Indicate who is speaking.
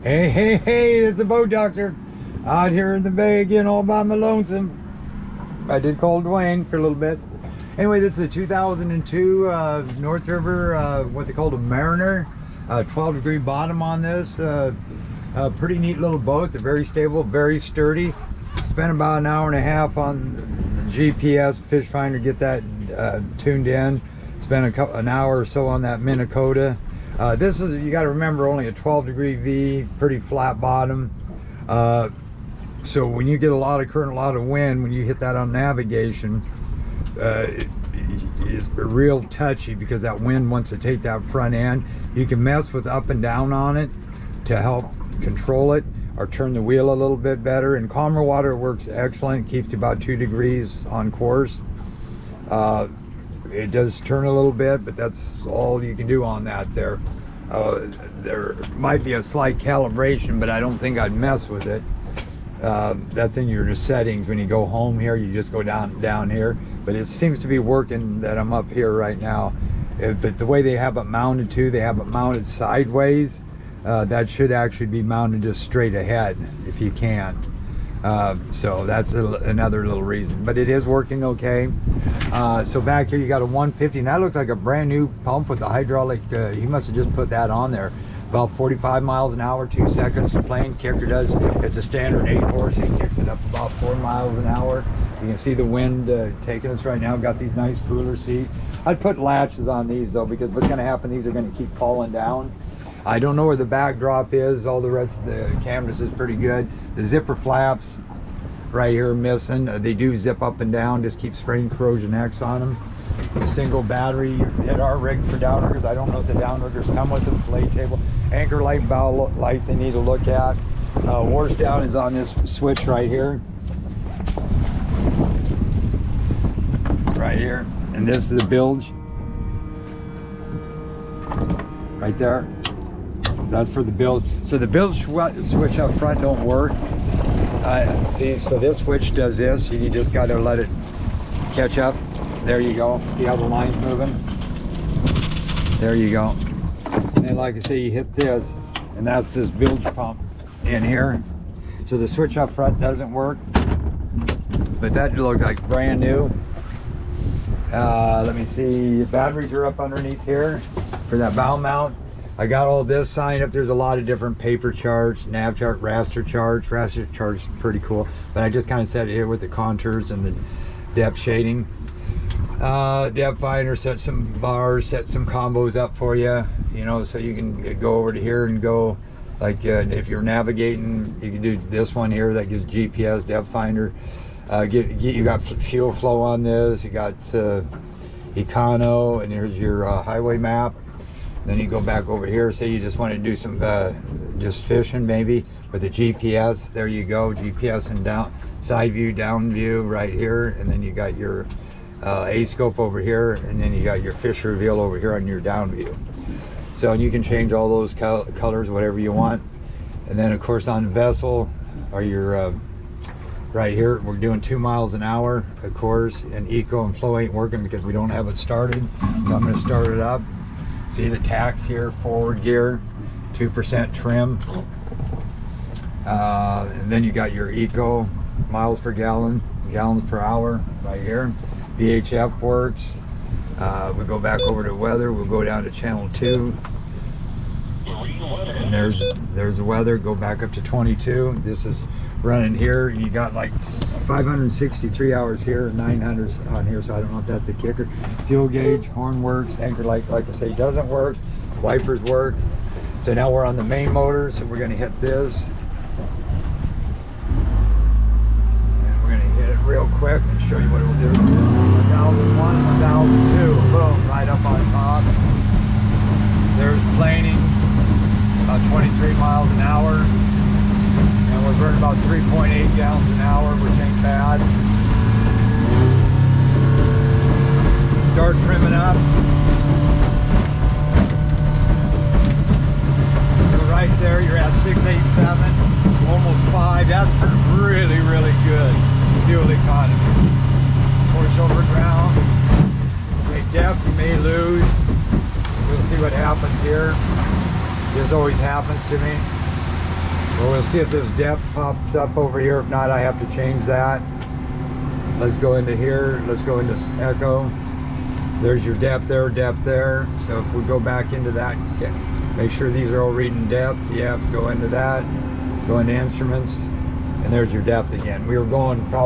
Speaker 1: Hey, hey, hey, it's the boat doctor out here in the bay again all by my lonesome. I did call Dwayne for a little bit. Anyway, this is a 2002 North River, what they called a Mariner. 12-degree bottom on this. A pretty neat little boat. They're very stable, very sturdy. Spent about an hour and a half on the GPS fish finder, get that tuned in. Spent an hour or so on that Minn Kota. This is, you got to remember, only a 12-degree V, pretty flat bottom. So when you get a lot of current, a lot of wind, when you hit that on navigation, it's real touchy because that wind wants to take that front end. You can mess with up and down on it to help control it, or turn the wheel a little bit better. In calmer water, it works excellent. Keeps you about 2 degrees on course. It does turn a little bit, but that's all you can do on that there. There might be a slight calibration, but I don't think I'd mess with it. That's in your settings. When you go home here, you just go down here. But it seems to be working that I'm up here right now. But the way they have it mounted too, they have it mounted sideways. That should actually be mounted just straight ahead if you can. So that's another little reason, but it is working okay. So back here you got a 150, and that looks like a brand new pump with the hydraulic. He must have just put that on there. About 45 miles an hour, 2 seconds. The plane kicker does, it's a standard 8-horse. He kicks it up about 4 miles an hour. You can see the wind taking us right now. Got these nice cooler seats. I'd put latches on these though, because what's going to happen, these are going to keep falling down. I don't know where the backdrop is. All the rest of the canvas is pretty good. The zipper flaps right here are missing. They do zip up and down. Just keep spraying Corrosion X on them. It's a single battery at our rig for downriggers. I don't know if the downriggers come with them. Fillet table, anchor light, bow light they need to look at. Wash down is on this switch right here. Right here. And this is the bilge. Right there. That's for the bilge. So the bilge switch up front don't work. See, so this switch does this. You just got to let it catch up. There you go. See how the line's moving? There you go. And then, like I say, you hit this, and that's this bilge pump in here. So the switch up front doesn't work, but that looks like brand new. Let me see. Batteries are up underneath here for that bow mount. I got all this signed up. There's a lot of different paper charts, nav chart, raster charts. Raster charts pretty cool, but I just kind of set it here with the contours and the depth shading. Depth finder, set some bars, set some combos up for you, you know, so you can go over to here and go, like if you're navigating, you can do this one here that gives GPS depth finder. You got fuel flow on this, you got econo, and here's your highway map. Then you go back over here, say you just want to do some just fishing maybe with the GPS. There you go, GPS and down side view, down view right here, and then you got your A scope over here, and then you got your fish reveal over here on your down view. So you can change all those colors, whatever you want. And then of course on the vessel, or your right here, we're doing 2 miles an hour, of course, and eco and flow ain't working because we don't have it started. So I'm going to start it up. See the tacks here, forward gear, 2% trim. And then you got your eco, miles per gallon, gallons per hour right here. VHF works. We go back over to weather, we'll go down to channel 2. And there's the weather, go back up to 22. This is running here. You got like 563 hours here, 900 on here, so I don't know if that's the kicker. Fuel gauge, horn works, anchor light, like I say, doesn't work. Wipers work. So now we're on the main motor, so we're going to hit this. And we're going to hit it real quick and show you what it will do. 1001, 1002, boom, right up on top. There's planing, about 23 miles an hour. And we're burning about 3.8 gallons an hour, which ain't bad. Start trimming up. So right there, you're at 687, almost 5. That's really, really good fuel economy. Horse over ground. Great depth, you may lose. We'll see what happens here. This always happens to me. Well, we'll see if this depth pops up over here. If not, I have to change that. Let's go into here. Let's go into echo. There's your depth there, depth there. So if we go back into that, make sure these are all reading depth. Yep, go into that. Go into instruments. And there's your depth again. We were going probably